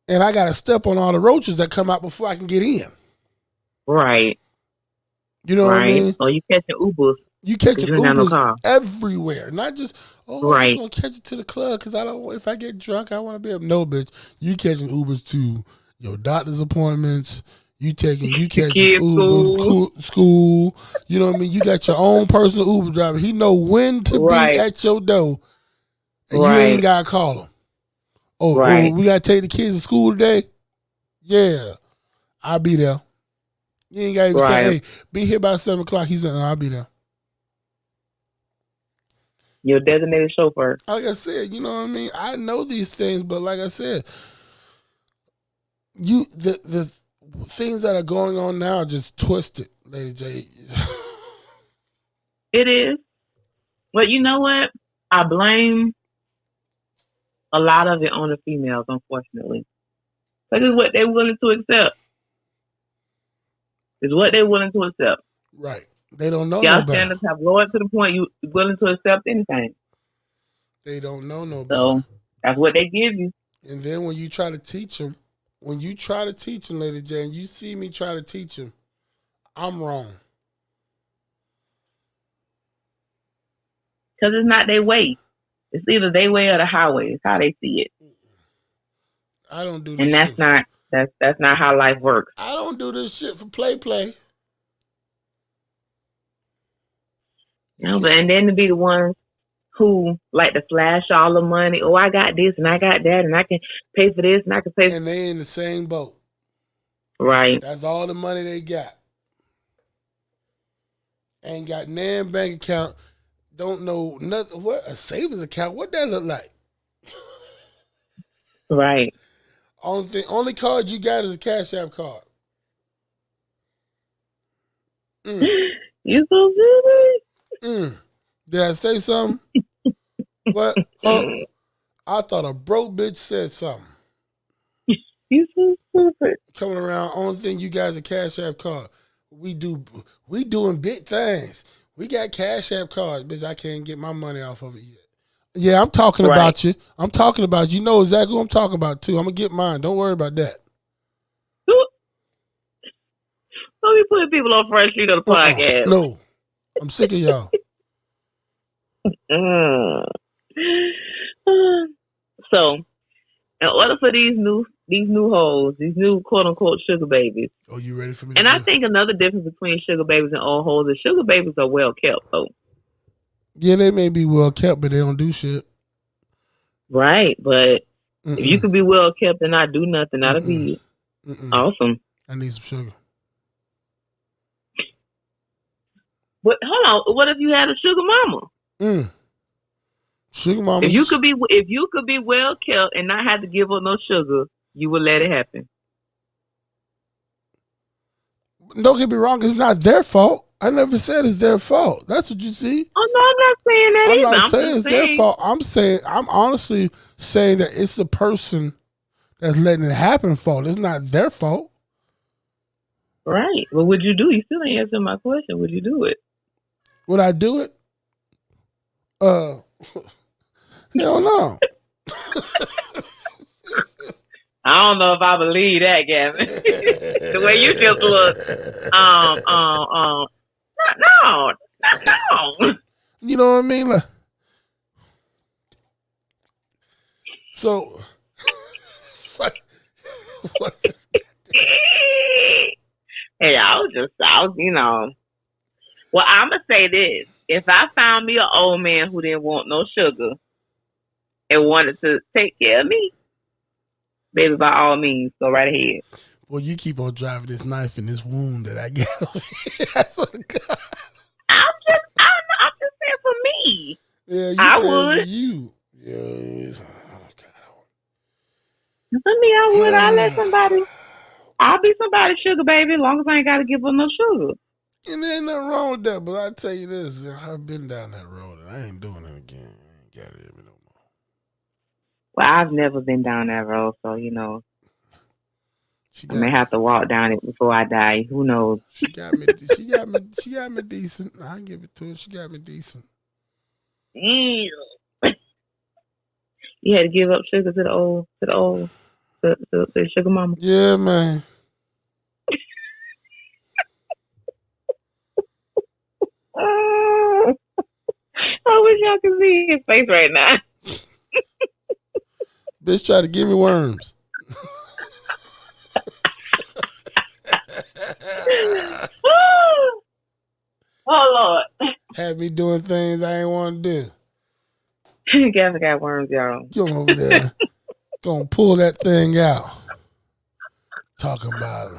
and I got to step on all the roaches that come out before I can get in. Right. You know what I mean? Or you catching Ubers. You catching Ubers everywhere, not just I'm just gonna catch it to the club because I don't. If I get drunk, I want to be up. No, bitch, you catching Ubers to your doctor's appointments. You catching Ubers school. You know what I mean? You got your own personal Uber driver. He know when to be at your door, and you ain't gotta call him. Oh, we gotta take the kids to school today. Yeah, I'll be there. You ain't gotta even say, hey, be here by 7:00. He said, no, I'll be there. Your designated chauffeur. Like I said, you know what I mean? I know these things, but like I said, the things that are going on now are just twisted, Lady J. It is. But you know what? I blame a lot of it on the females, unfortunately. Because it's what they're willing to accept. It's what they're willing to accept. Right. They don't know y'all no better. Standards have lowered to the point you're willing to accept anything. They don't know no better. So that's what they give you. And then when you try to teach them, Lady J, and you see me try to teach them, I'm wrong. Because it's not their way. It's either their way or the highway. It's how they see it. I don't do this and that's shit. That's not how life works. I don't do this shit for play. No, but and then to be the ones who like to flash all the money. Oh, I got this and I got that and I can pay for this and I can pay for... And they in the same boat. Right. That's all the money they got. Ain't got nan bank account. Don't know nothing. What a savings account? What that look like? Right. Only card you got is a Cash App card. You so silly. Did I say something? What? Huh? I thought a broke bitch said something. You so stupid. Coming around, only thing you guys a Cash App card. We doing big things. We got Cash App cards, bitch. I can't get my money off of it yet. Yeah, I'm talking Right. about you. I'm talking about you. You know exactly who I'm talking about too. I'm gonna get mine. Don't worry about that. Who be putting people on Front Street of the podcast? No, I'm sick of y'all. Mm. So, in order for these new hoes, these new quote unquote sugar babies, Oh, you ready for me to and I do? think another difference between sugar babies and old hoes is sugar babies are well kept though. Yeah, they may be well kept, but they don't do shit. Right, but if you Mm-mm. could be well kept and not do nothing, that'd Mm-mm. be Mm-mm. awesome. I need some sugar. But hold on, what if you had a sugar mama? Sugar mama. If you could be well kept and not have to give up no sugar, you would let it happen. Don't get me wrong. It's not their fault. I never said it's their fault. That's what you see. Oh no, I'm not saying that I'm either. not I'm saying just it's their saying. fault. I'm honestly saying that it's the person that's letting it happen fault. It's not their fault. Right. Well, would you do? You still ain't answering my question. Would you do it? Would I do it? Hell no. I don't know if I believe that, Gavin. The way you just look. No. You know what I mean? Like, so, Hey, I was, Well, I'm gonna say this: if I found me an old man who didn't want no sugar and wanted to take care of me, baby, by all means, go right ahead. well, you keep on driving this knife in this wound that I get. I'm just saying for me. Yeah, you I said would. you. Yeah. For me, I would. I'll let somebody. I'll be somebody's sugar baby as long as I ain't got to give up no sugar. And there ain't nothing wrong with that, but I tell you this, I've been down that road and I ain't doing it again. I ain't got it no more. Well, I've never been down that road, so I may have to walk down it before I die. Who knows? She got me. She got me decent. I give it to her. She got me decent. Ew. You had to give up sugar to the sugar mama. Yeah, man. I wish y'all could see his face right now. Bitch tried to give me worms. Oh Lord. Had me doing things I ain't want to do. Gavin got worms, y'all. Come over there. Gonna pull that thing out. Talking about it.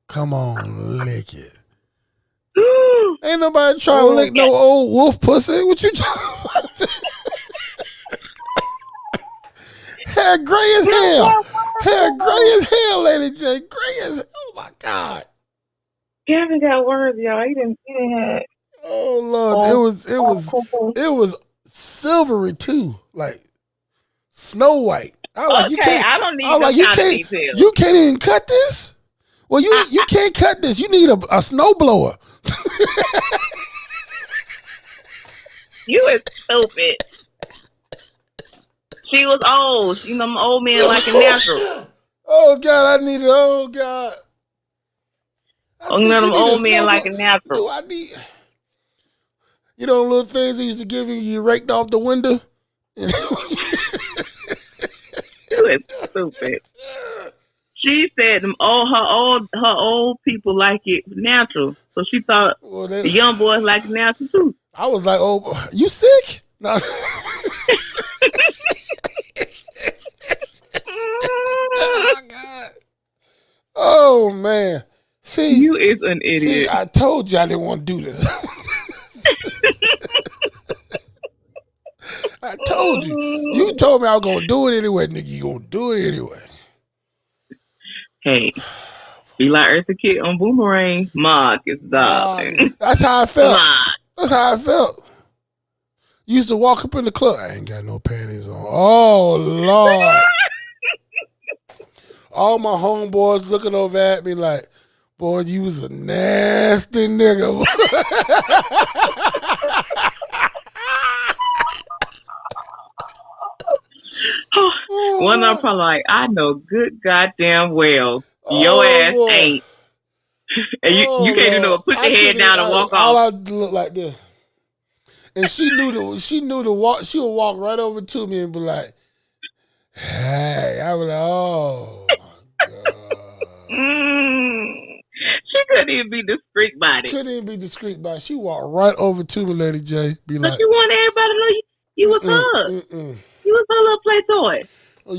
Come on, lick it. Ain't nobody trying to lick no old wolf pussy. What you talking about? Hair gray as hell. Hair gray as hell, Lady J. Gray as, oh my God. Gavin got worms, y'all. He didn't have. Oh Lord, it was silvery too, like Snow White. I don't need no kind of details. You can't even cut this. Well, you can't cut this. You need a snow blower. You is stupid. She was old. You know, old man like a natural. Oh God, I need it. Oh God. Old man like a natural. I need. You know, little things they used to give you raked off the window. You is stupid. She said her old people like it natural. So she thought the young boys like it natural too. I was like, oh, you sick? No. Oh God. Oh man. See, you is an idiot. See, I told you I didn't want to do this. I told you. You told me I was gonna do it anyway, nigga. You gonna do it anyway. Hey, be like Eartha Kitt on Boomerang. Marcus, darling. That's how I felt. That's how I felt. Used to walk up in the club. I ain't got no panties on. Oh Lord. All my homeboys looking over at me like, boy, you was a nasty nigga. One of them Oh, probably like, I know good goddamn well your oh ass boy. ain't, and you Oh can't do no Lord. put I your head couldn't even, down and walk all off. I look like this. And she knew to walk, she would walk right over to me and be like, hey. I was like, oh my God. She couldn't even be discreet about it. Couldn't even be discreet about it. She walked right over to me, Lady J, be But like, you want everybody to know you was mm-mm, her. mm-mm. You was her little play toy. Oh,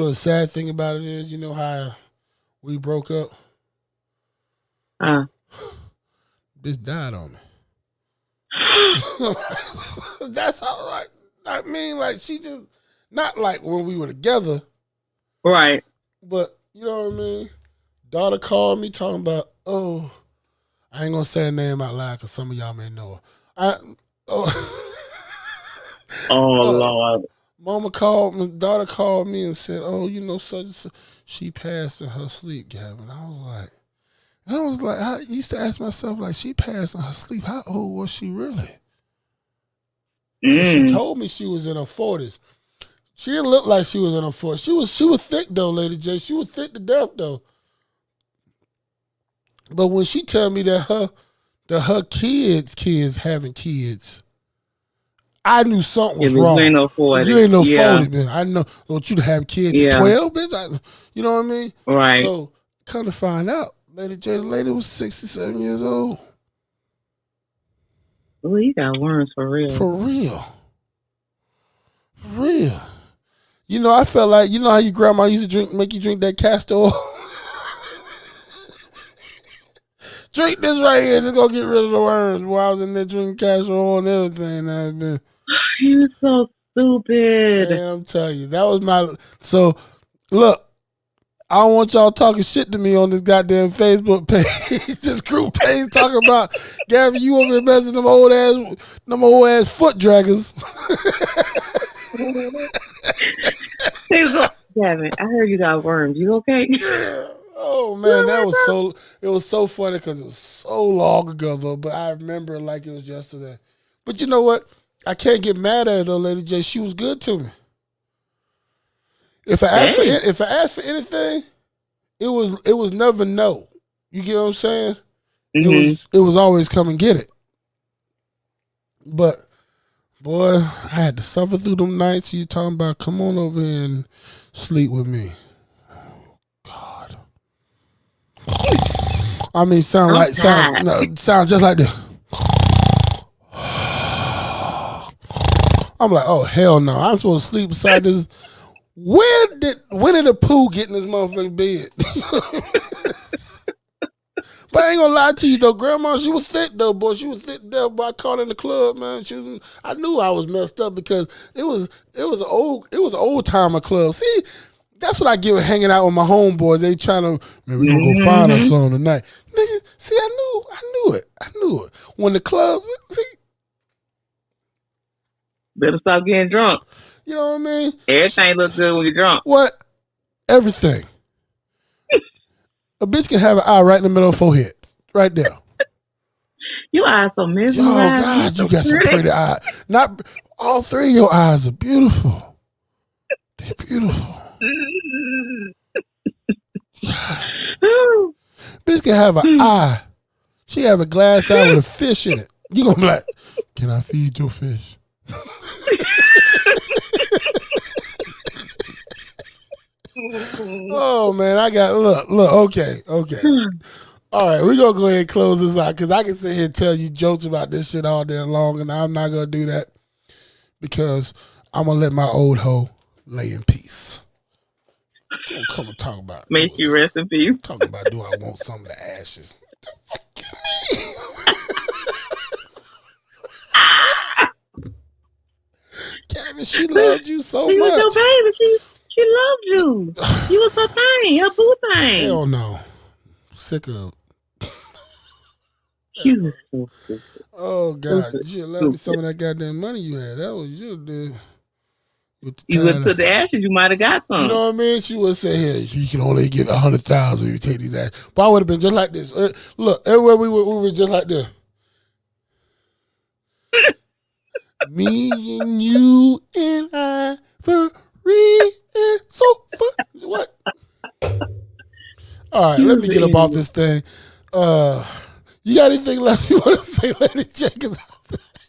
the sad thing about it is, how we broke up? Uh. Bitch died on me. That's all right. I mean, like, she just, not like when we were together, Right. but you know what I mean? Daughter called me talking about, oh, I ain't gonna say her name out loud because some of y'all may know her. Oh, Oh uh, Lord. daughter called me and said, oh, such and such, she passed in her sleep, Gavin. I was like, I used to ask myself, like, she passed in her sleep. How old was she really? So she told me she was in her 40s. She didn't look like she was in her 40s. She was thick though, Lady J. She was thick to death though. But when she tell me that her kids having kids, I knew something Yeah, was but you ain't wrong. no You 40. ain't no Yeah. 40, man. I know. Don't you have kids at Yeah. 12, bitch? You know what I mean? Right. So come to find out, Lady J, the lady was 67 years old. Well, you got worms for real. For real. For real. I felt like, how your grandma used to make you drink that castor oil? Drink this right here. Just go get rid of the worms. While I was in there drinking castor oil and everything. You so stupid. Man, I'm telling you, that was my. So, look, I don't want y'all talking shit to me on this goddamn Facebook page, this group page talking about, Gavin, you over here messing them old ass foot draggers. They was like, Gavin, I heard you got worms. You okay? Oh man, it was so funny because it was so long ago though, but I remember it like it was yesterday. But you know what? I can't get mad at her though, Lady J. She was good to me. If I asked for anything, it was never no. You get what I'm saying? Mm-hmm. It was always come and get it. But boy, I had to suffer through them nights. You talking about come on over here and sleep with me. God. I mean sound just like this. I'm like, oh hell no. I'm supposed to sleep beside this. When did the poo get in this motherfucking bed? But I ain't gonna lie to you though, Grandma, she was thick though, boy. She was thick though, boy. I caught her in the club, man. I knew I was messed up because it was an old timer club. See, that's what I get with hanging out with my homeboys. They trying to, man, we gonna go find us something tonight. Nigga, see, I knew it. When the club, see, Better stop getting drunk. you know what I mean? Everything looks good when you're drunk. What? Everything. A bitch can have an eye right in the middle of her forehead. Right there. Your eyes so mesmerized. Oh, God, you got some pretty eyes. Not all three of your eyes are beautiful. They're beautiful. Bitch can have an eye. She have a glass eye with a fish in it. You gonna be like, can I feed your fish? Oh man, I got look. Okay. All right, we're gonna go ahead and close this out because I can sit here and tell you jokes about this shit all day long, and I'm not gonna do that because I'm gonna let my old hoe lay in peace. Don't come and talk about Make you rest in peace. Talking about do I want some of the ashes? What the fuck you mean? Kevin, she loved you so she much. Was your baby. She loved you. You was her thing, her boo thing. Hell no. Sick of. You was so stupid. Oh God, you should love me some of that goddamn money you had. That was you, dude. You went to the ashes, you might have got some. You know what I mean? She would say, "Here, you can only get 100,000 if you take these ashes." But I would have been just like this. Look, everywhere we were just like this. Me and you and I for real. So fun. What? All right, let me get up off this thing. You got anything left you want to say, Lady J?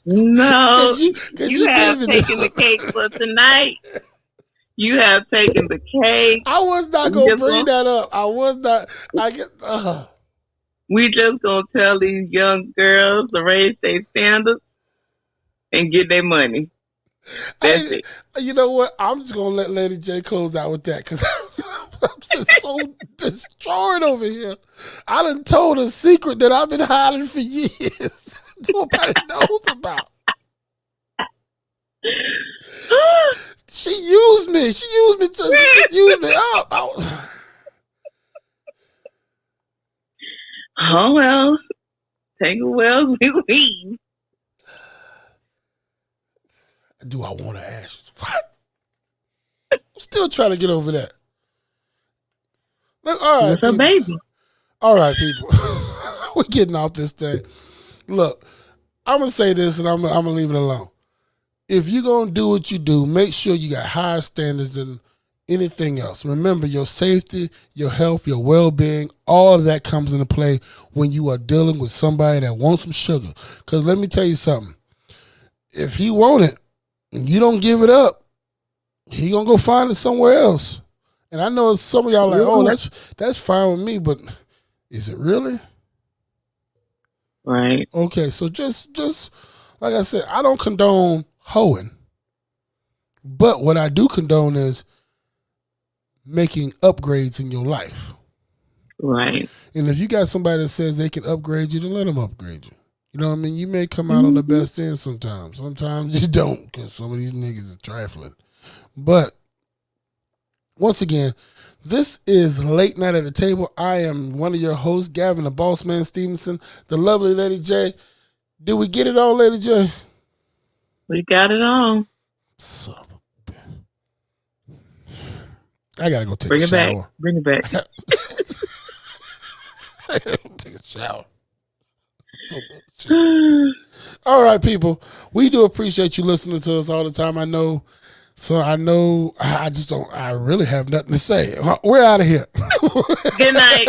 No, Cause you you have gave me this. taken the cake for tonight. You have taken the cake. I was not We gonna just bring gonna, that up. I was not. I get. we just gonna tell these young girls to raise their standards and get their money. That's it. You know what? I'm just gonna let Lady J close out with that because I'm just so destroyed over here. I done told a secret that I've been hiding for years. Nobody knows about. She used me. She used me till she could use me up. Oh well, take it well we leave. Do I want to ask? What? I'm still trying to get over that. Look, all right, What's up, people. baby? All right, people. We're getting off this thing. Look, I'm gonna say this, and I'm gonna leave it alone. If you're gonna do what you do, make sure you got higher standards than anything else. Remember, your safety, your health, your well-being, all of that comes into play when you are dealing with somebody that wants some sugar. Because let me tell you something. If he want it, and you don't give it up, he gonna go find it somewhere else. And I know some of y'all like, oh, that's fine with me, but is it really? Right. Okay, so just like I said, I don't condone hoeing. But what I do condone is making upgrades in your life. Right. And if you got somebody that says they can upgrade you, then let them upgrade you. You know what I mean? You may come out on the best end sometimes. Sometimes you don't because some of these niggas are trifling. But once again, this is Late Night at the Table. I am one of your hosts, Gavin, the Boss Man Stevenson, the lovely Lady J. Did we get it all, Lady J? We got it on. Son of a bitch. I gotta go take Bring a it shower. back. Bring it back. I gotta go take a shower. All right, people. We do appreciate you listening to us all the time. I know I just don't. I really have nothing to say. We're out of here. Good night.